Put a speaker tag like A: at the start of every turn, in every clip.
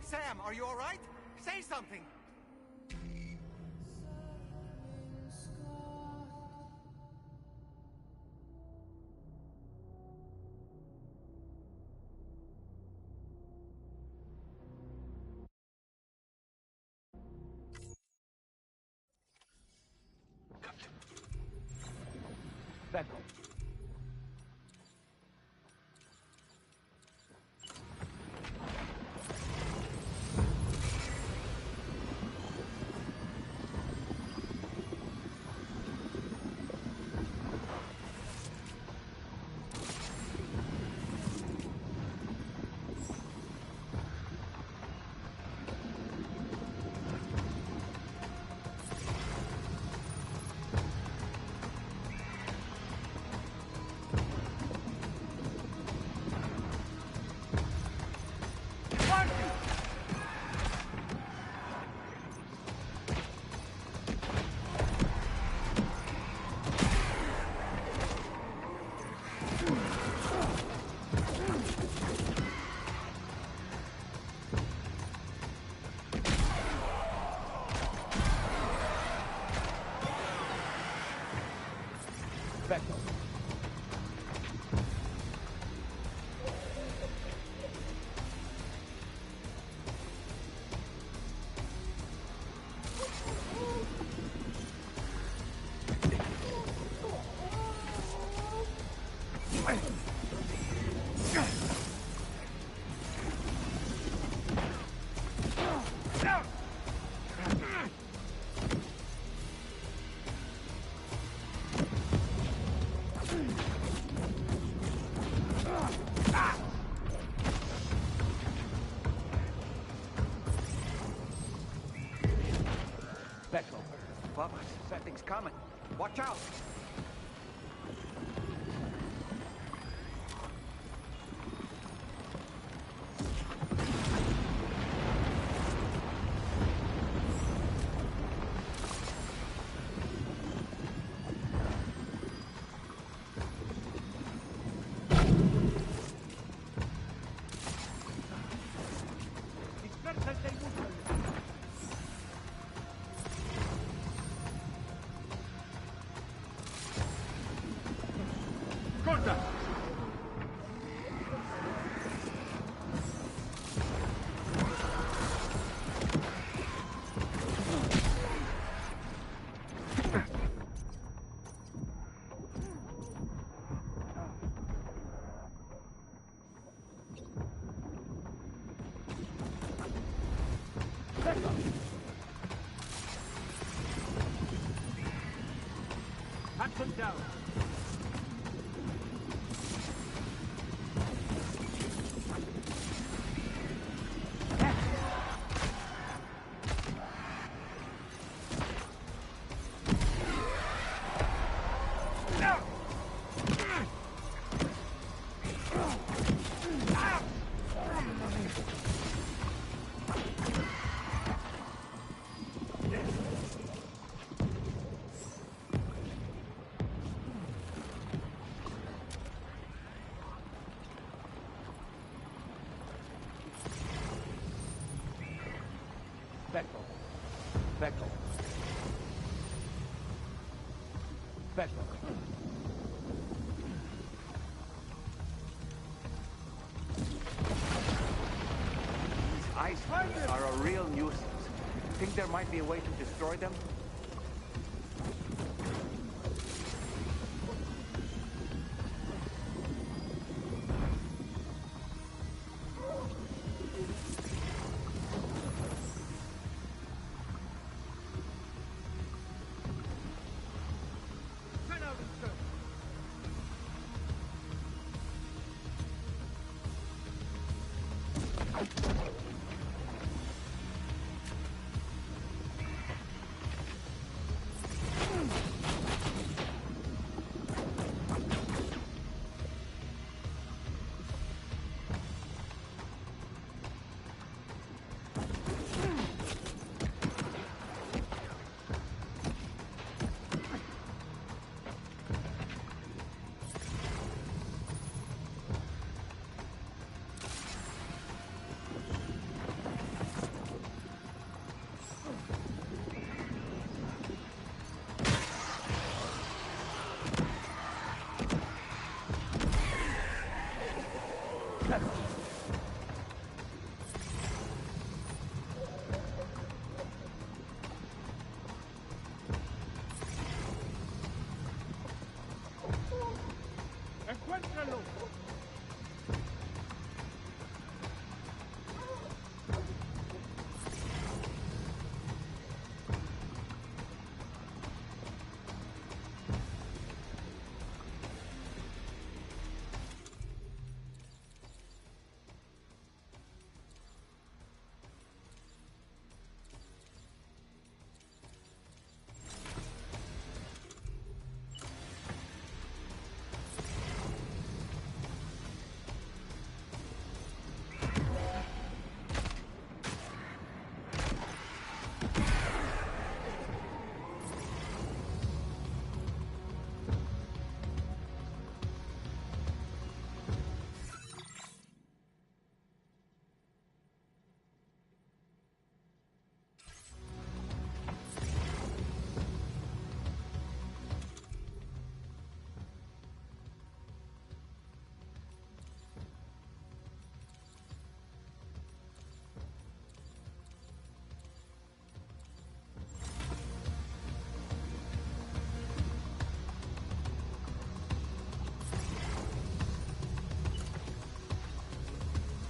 A: Sam, are you all right? Say something!
B: Back. Back up. Back over.
A: Bubba, something's coming. Watch out!
B: Hands down. Back over. Back over. Back over.
A: These ice fields are a real nuisance. Think there might be a way to destroy them?
B: Encuéntralo.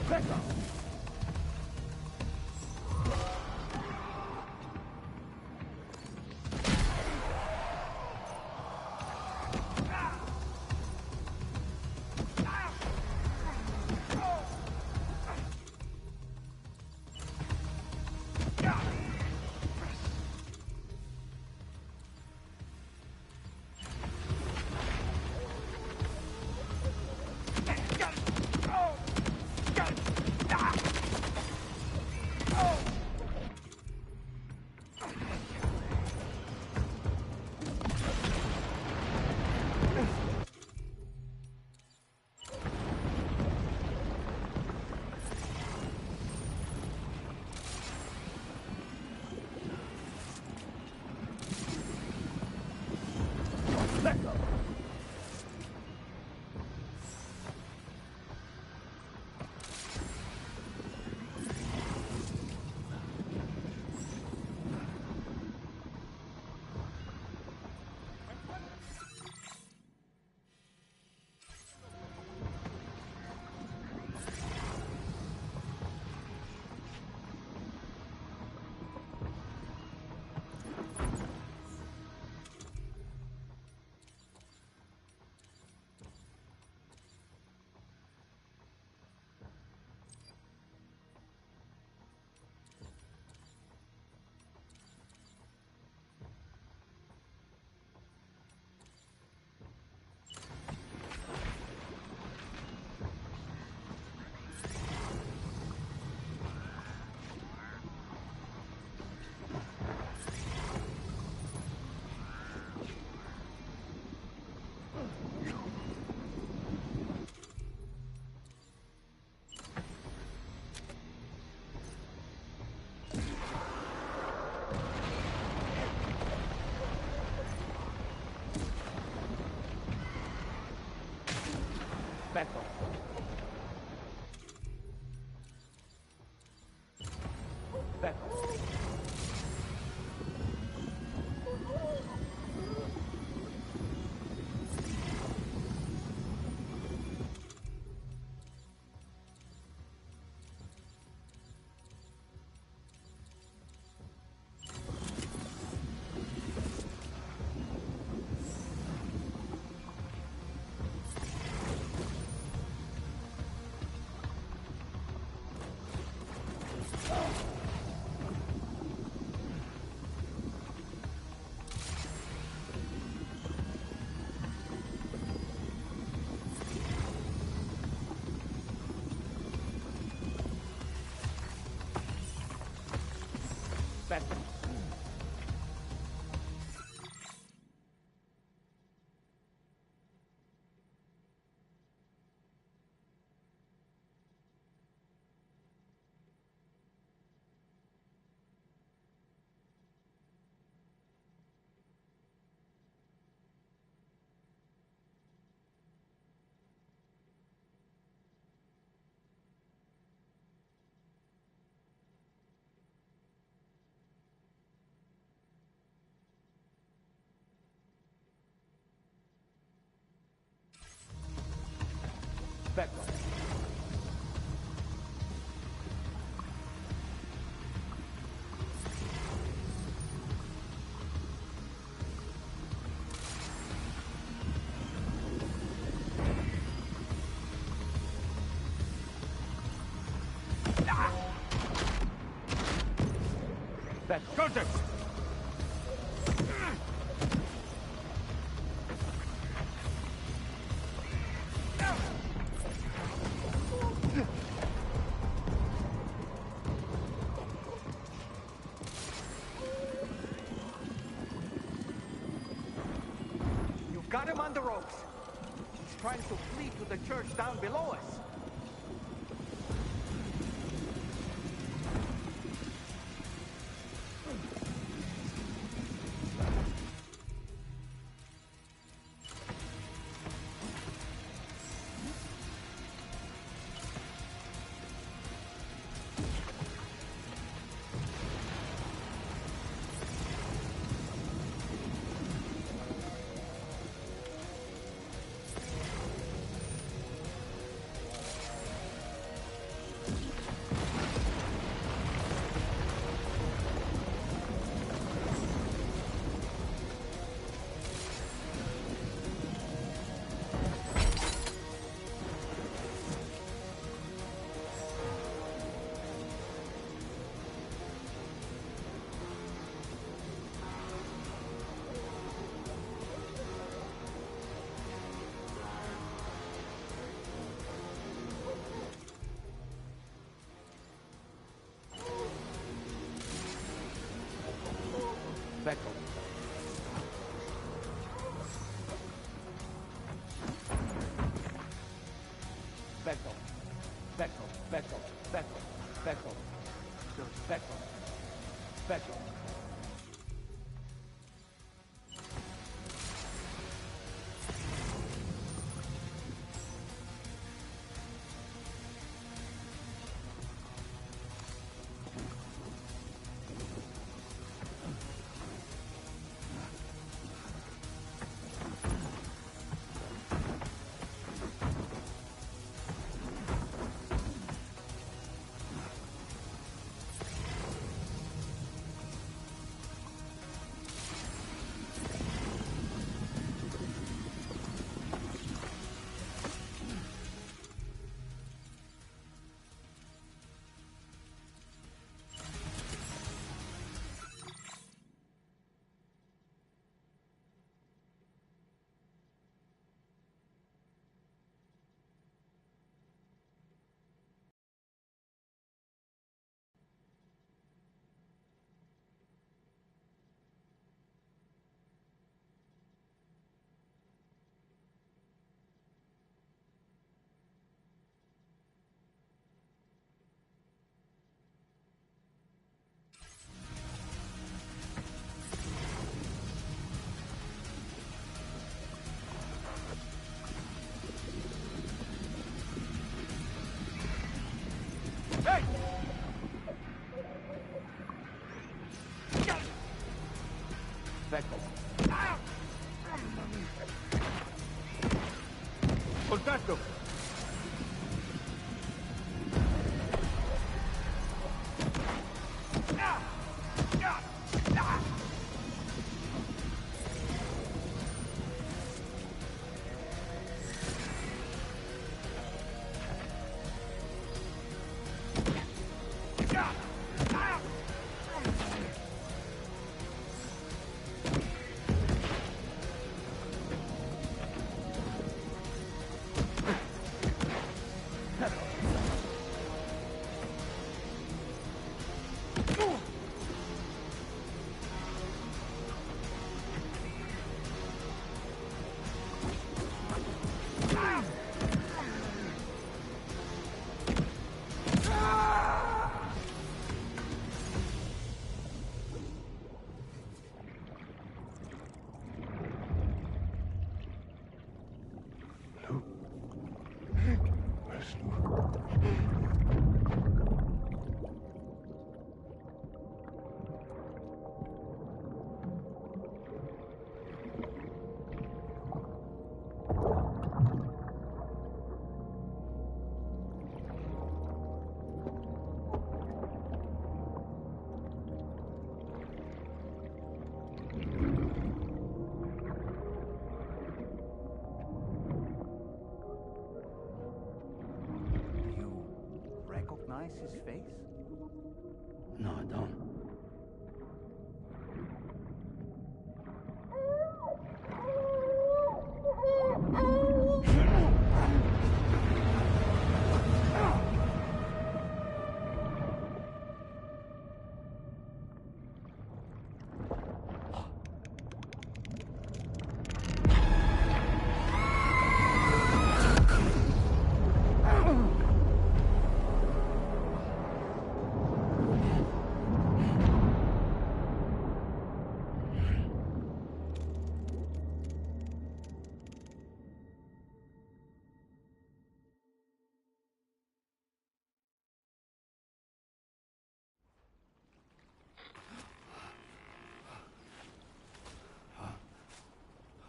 B: Becca! Back off. Back off. Back off. Back off. Contact!
A: You've got him on the ropes. He's trying to flee to the church down below us.
B: Back off. Back off. Back off. Back off. Back off. Back off. Back off. Back off.
A: Hey!
B: Back off.
A: Contacto! recognize his face?
C: No, I don't.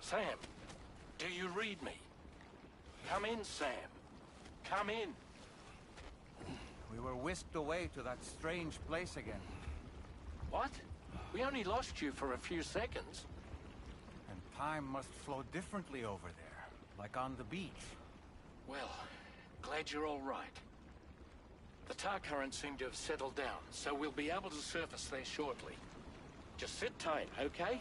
D: Sam, do you read me? Come in, Sam. Come in.
A: We were whisked away to that strange place again.
D: What? We only lost you for a few seconds.
A: And time must flow differently over there, like on the beach.
D: Well, glad you're all right. The tar currents seem to have settled down, so we'll be able to surface there shortly. Just sit tight, okay?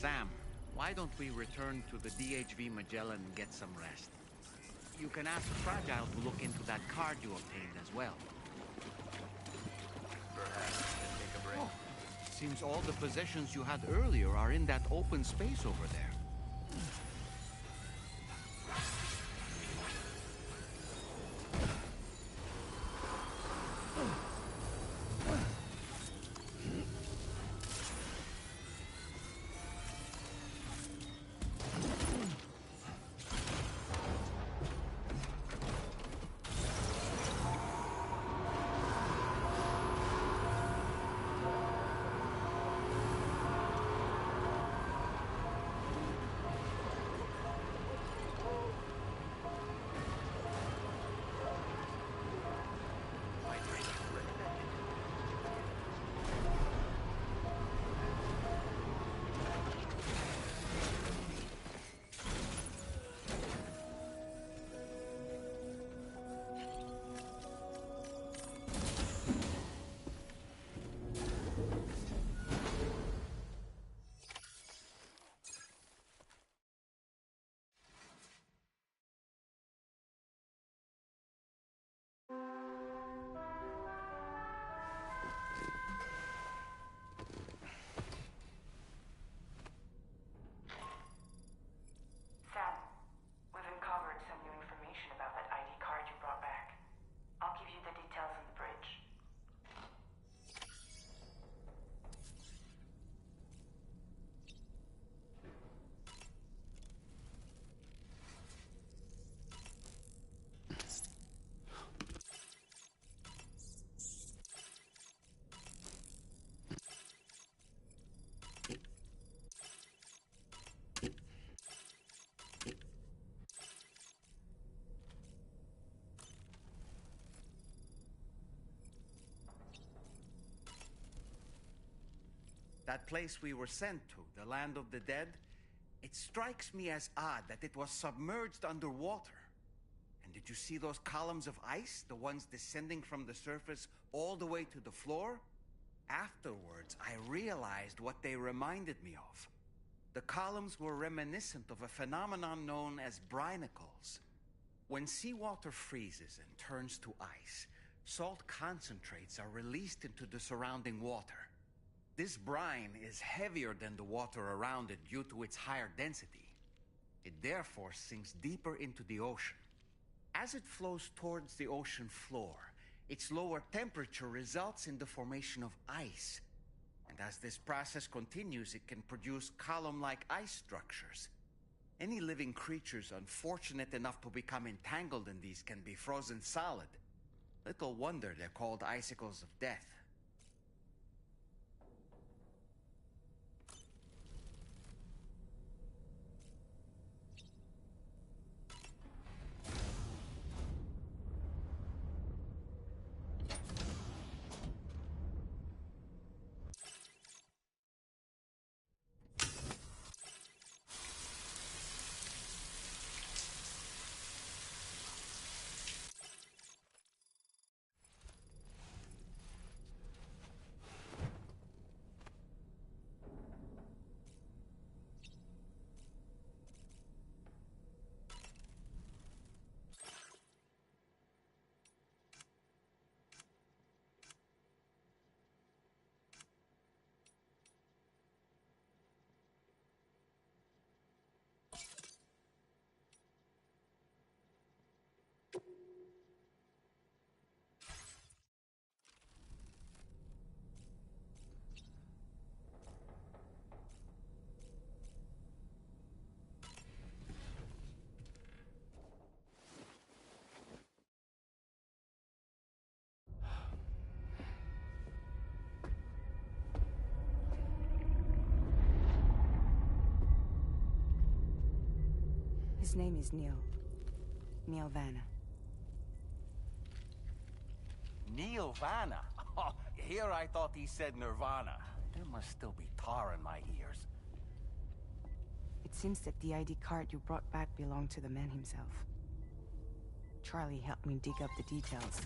A: Sam, why don't we return to the DHV Magellan and get some rest? You can ask Fragile to look into that card you obtained as well.
D: Perhaps take a break.
A: Oh, seems all the possessions you had earlier are in that open space over there.
E: Sam, we've uncovered some new information about that ID card you brought back. I'll give you the details on the bridge.
A: That place we were sent to, the land of the dead, it strikes me as odd that it was submerged underwater. And did you see those columns of ice, the ones descending from the surface all the way to the floor? Afterwards, I realized what they reminded me of. The columns were reminiscent of a phenomenon known as brinicles. When seawater freezes and turns to ice, salt concentrates are released into the surrounding water. This brine is heavier than the water around it due to its higher density. It therefore sinks deeper into the ocean. As it flows towards the ocean floor, its lower temperature results in the formation of ice. And as this process continues, it can produce column-like ice structures. Any living creatures unfortunate enough to become entangled in these can be frozen solid. Little wonder they're called icicles of death.
F: His name is Neil. Neil Vanna.
A: Neil Vanna? Oh, here I thought he said Nirvana. There must still be tar in my ears.
F: It seems that the ID card you brought back belonged to the man himself. Charlie helped me dig up the details.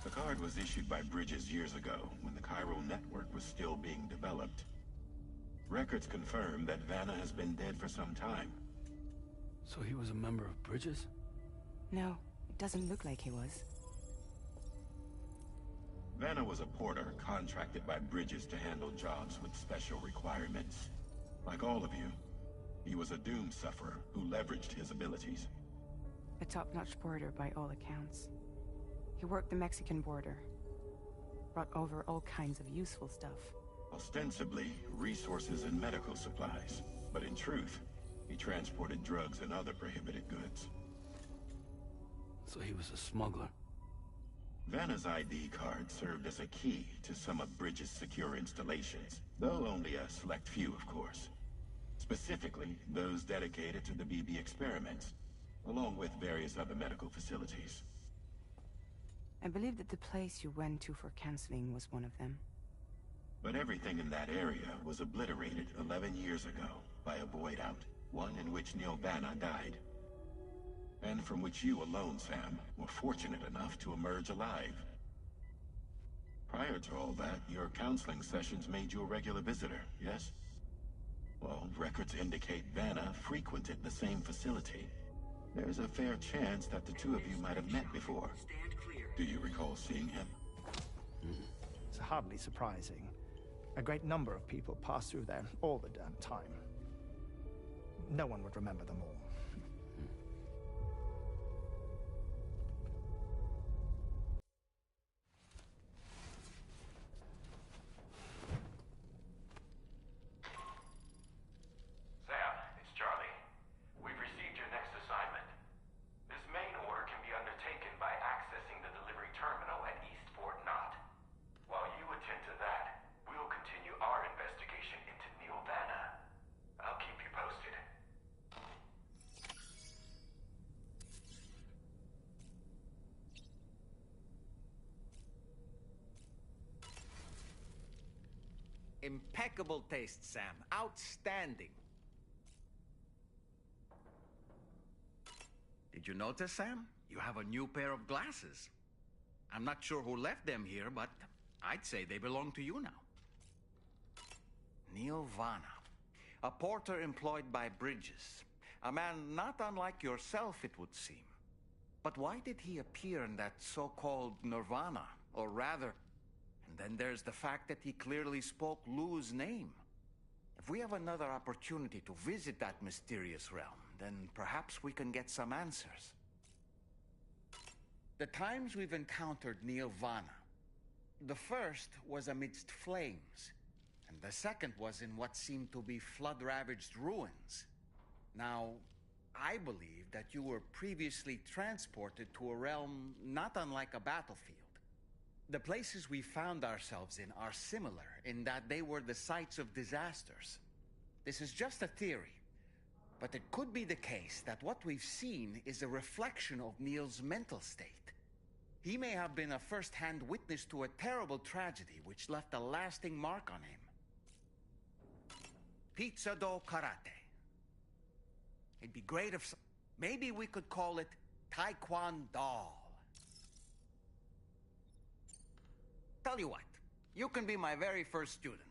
G: The card was issued by Bridges years ago, when the chiral network was still being developed. Records confirm that Vanna has been dead for some time.
C: So he was a member of Bridges?
F: No, it doesn't look like he was.
G: Vanna was a porter contracted by Bridges to handle jobs with special requirements. Like all of you, he was a doom sufferer who leveraged his abilities.
F: A top-notch porter by all accounts. He worked the Mexican border. Brought over all kinds of useful stuff.
G: Ostensibly, resources and medical supplies. But in truth, he transported drugs and other prohibited goods.
C: So he was a smuggler.
G: Vanna's ID card served as a key to some of Bridges' secure installations, though only a select few, of course. Specifically, those dedicated to the BB experiments, along with various other medical facilities.
F: I believe that the place you went to for counseling was one of them.
G: But everything in that area was obliterated 11 years ago by a void out, one in which Neil Vanna died. And from which you alone, Sam, were fortunate enough to emerge alive. Prior to all that, your counseling sessions made you a regular visitor, yes? Well, records indicate Vanna frequented the same facility. There's a fair chance that the two of you might have met before. Do you recall seeing him?
B: It's hardly surprising. A great number of people pass through there all the damn time. No one would remember them all.
G: Sam, it's Charlie. We've received your next assignment. This main order can be undertaken by accessing the delivery terminal at East Fort Knott. While you attend to that, we'll continue our investigation into Neil Vanna. I'll keep you posted.
A: Impeccable taste, Sam. Outstanding. Did you notice, Sam? You have a new pair of glasses. I'm not sure who left them here, but I'd say they belong to you now. Neil Vanna, a porter employed by Bridges. A man not unlike yourself, it would seem. But why did he appear in that so-called Nirvana? Or rather, and then there's the fact that he clearly spoke Lou's name. If we have another opportunity to visit that mysterious realm, then perhaps we can get some answers. The times we've encountered Neil Vanna, the first was amidst flames, and the second was in what seemed to be flood-ravaged ruins. Now, I believe that you were previously transported to a realm not unlike a battlefield. The places we found ourselves in are similar in that they were the sites of disasters. This is just a theory, but it could be the case that what we've seen is a reflection of Neil's mental state. He may have been a first-hand witness to a terrible tragedy which left a lasting mark on him. Pizza do karate. It'd be great if... maybe we could call it Taekwondo. Tell you what, you can be my very first student.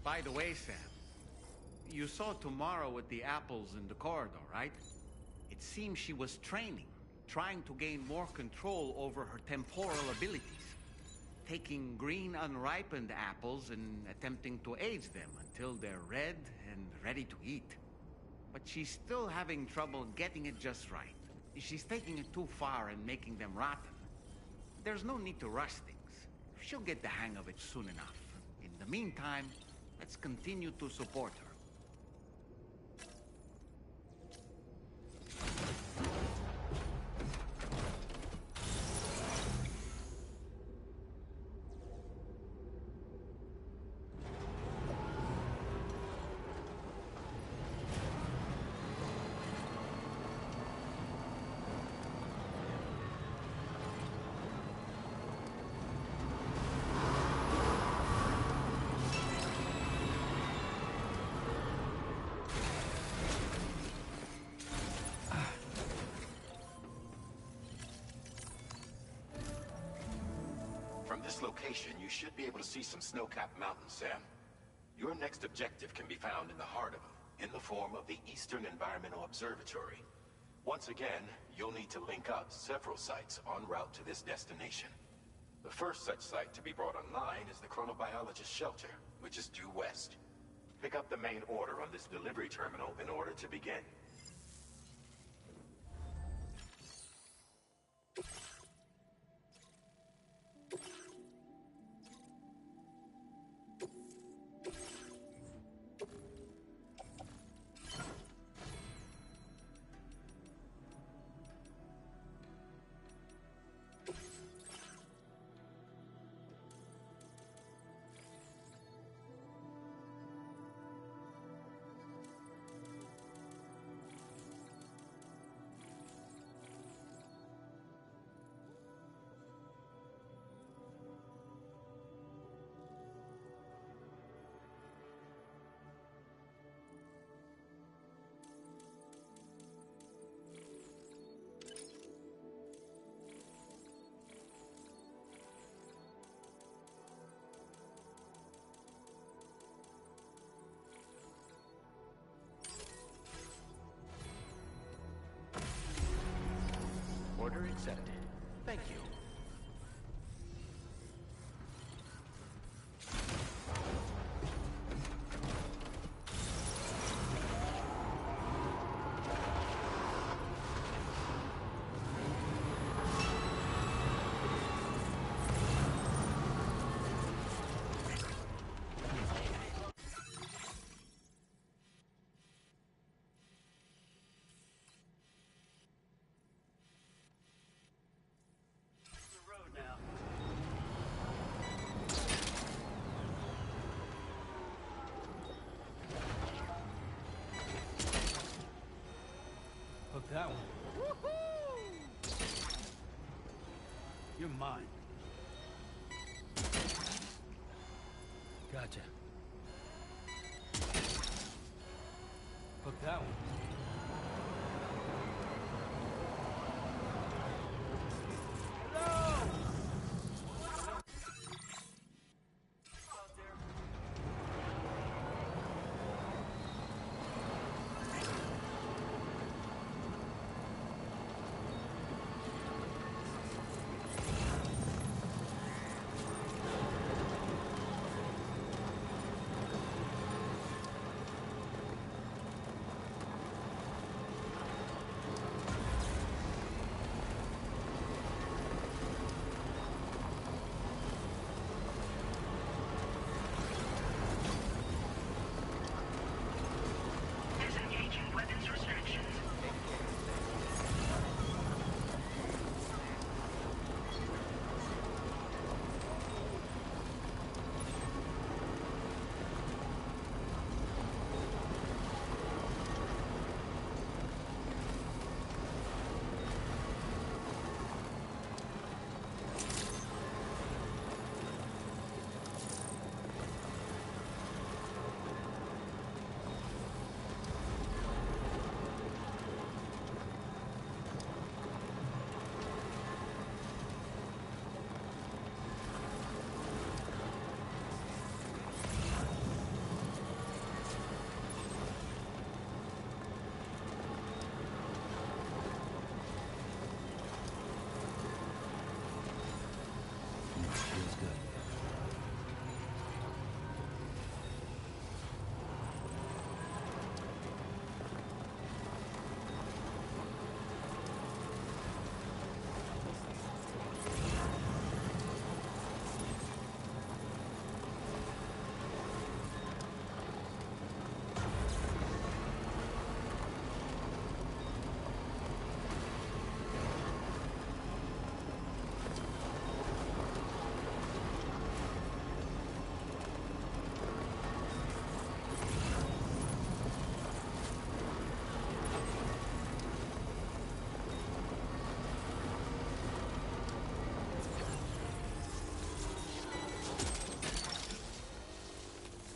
A: By the way, Sam, you saw Tomorrow with the apples in the corridor, right? It seems she was training, trying to gain more control over her temporal abilities, taking green unripened apples and attempting to age them until they're red and ready to eat. But she's still having trouble getting it just right. She's taking it too far and making them rotten. There's no need to rush things. She'll get the hang of it soon enough. In the meantime, let's continue to support her.
G: From this location, you should be able to see some snow-capped mountains, Sam. Your next objective can be found in the heart of them, in the form of the Eastern Environmental Observatory. Once again, you'll need to link up several sites en route to this destination. The first such site to be brought online is the Chronobiologist Shelter, which is due west. Pick up the main order on this delivery terminal in order to begin.
D: Order accepted. Thank you.
C: Hook that one. You're mine. Gotcha. Hook that one.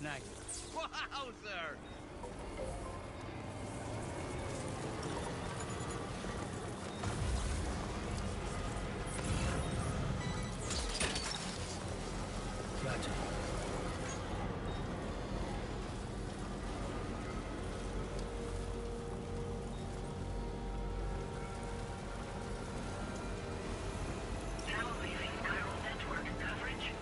C: snag you.
A: Wowzer!
C: Gotcha.
E: Now leaving neural network coverage.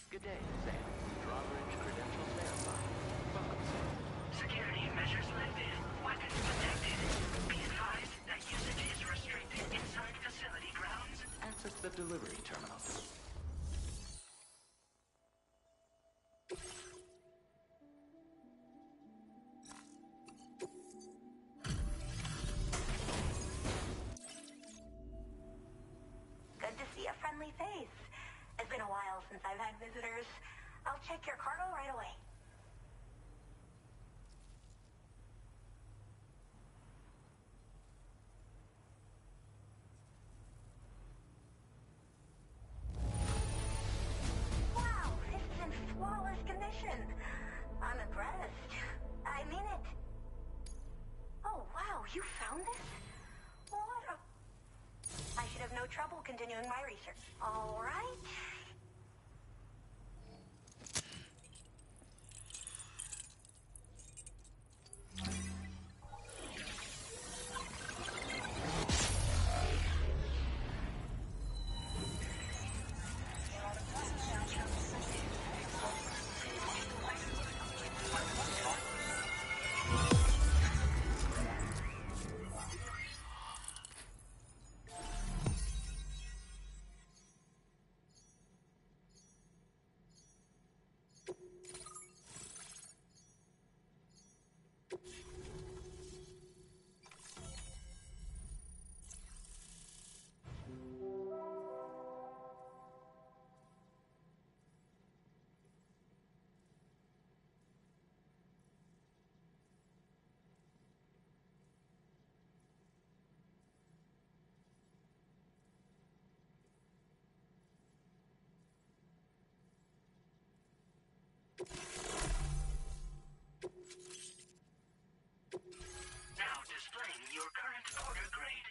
H: Good day, Sam. Drawbridge credentials verified. Welcome, sir.
E: Security measures lifted. Weapons detected. Be advised that usage is restricted inside facility grounds.
H: Access the delivery terminal.
E: Good to see a friendly face. It's been a while since I've had visitors. I'll check your cargo right away. Wow, this is in flawless condition. I'm impressed. I mean it. Oh, wow, you found this? What a... I should have no trouble continuing my research. All right. Now displaying your current order grade.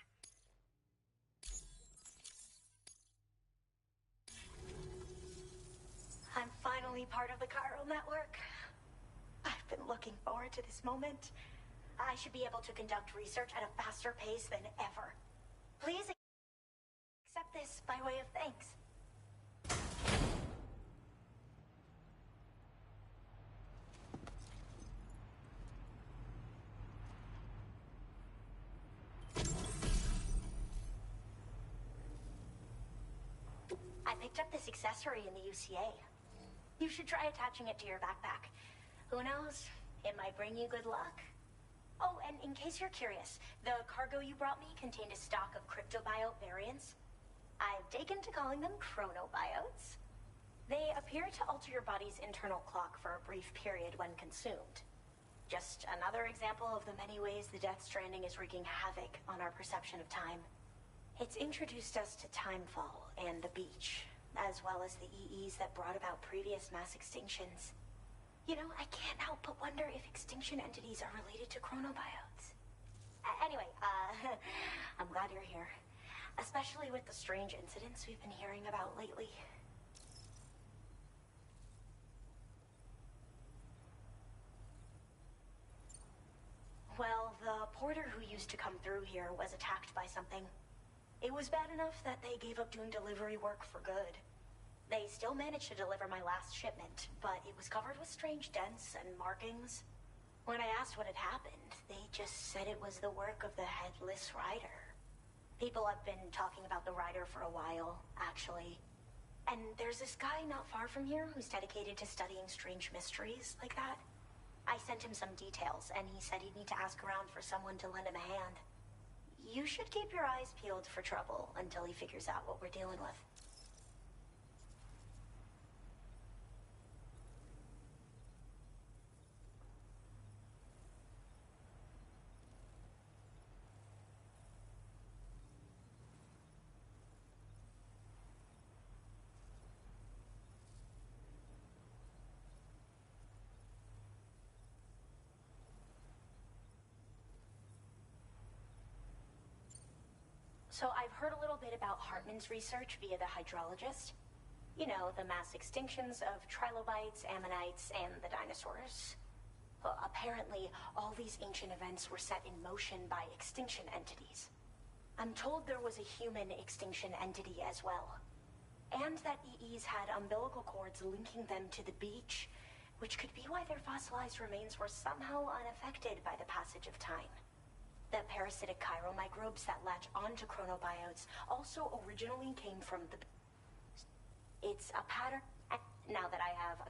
E: I'm finally part of the chiral network. I've been looking forward to this moment. I should be able to conduct research at a faster pace than ever. Please accept this by way of thanks. I picked up this accessory in the UCA. You should try attaching it to your backpack. Who knows? It might bring you good luck. Oh, and in case you're curious, the cargo you brought me contained a stock of cryptobiote variants. I've taken to calling them chronobiotes. They appear to alter your body's internal clock for a brief period when consumed. Just another example of the many ways the Death Stranding is wreaking havoc on our perception of time. It's introduced us to Timefall and the beach, as well as the EEs that brought about previous mass extinctions. You know, I can't help but wonder if extinction entities are related to chronobiotes. Anyway, I'm glad you're here. Especially with the strange incidents we've been hearing about lately. Well, the porter who used to come through here was attacked by something. It was bad enough that they gave up doing delivery work for good. They still managed to deliver my last shipment, but it was covered with strange dents and markings. When I asked what had happened, they just said it was the work of the Headless Rider. People have been talking about the Rider for a while, actually. And there's this guy not far from here who's dedicated to studying strange mysteries like that. I sent him some details, and he said he'd need to ask around for someone to lend him a hand. You should keep your eyes peeled for trouble until he figures out what we're dealing with. So I've heard a little bit about Hartman's research via the hydrologist. You know, the mass extinctions of trilobites, ammonites, and the dinosaurs. Well, apparently, all these ancient events were set in motion by extinction entities. I'm told there was a human extinction entity as well. And that EEs had umbilical cords linking them to the beach, which could be why their fossilized remains were somehow unaffected by the passage of time. The parasitic chiromicrobes that latch onto chronobiotes also originally came from the... It's a pattern... Now that I have a...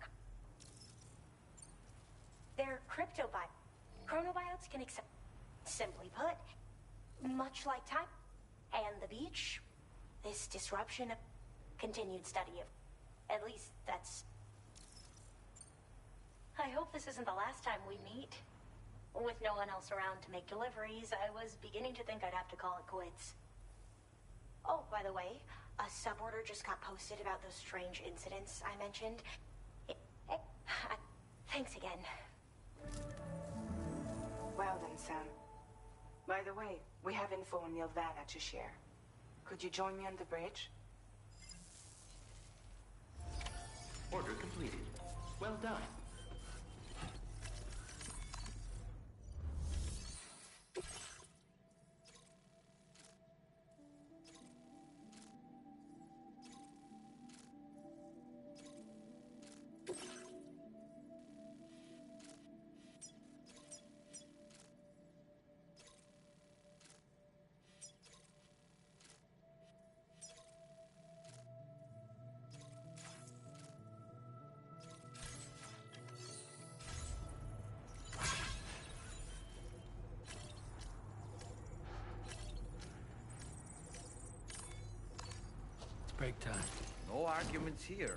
E: They're cryptobiotes. Chronobiotes can accept... Simply put, much like time and the beach, this disruption of continued study of... At least that's... I hope this isn't the last time we meet. With no one else around to make deliveries, I was beginning to think I'd have to call it quits. Oh, by the way, a suborder just got posted about those strange incidents I mentioned. Thanks again.
F: Well then, Sam. By the way, we have info on Nilvana to share. Could you join me on the bridge?
H: Order completed. Well done.
C: Break time.
A: No arguments here.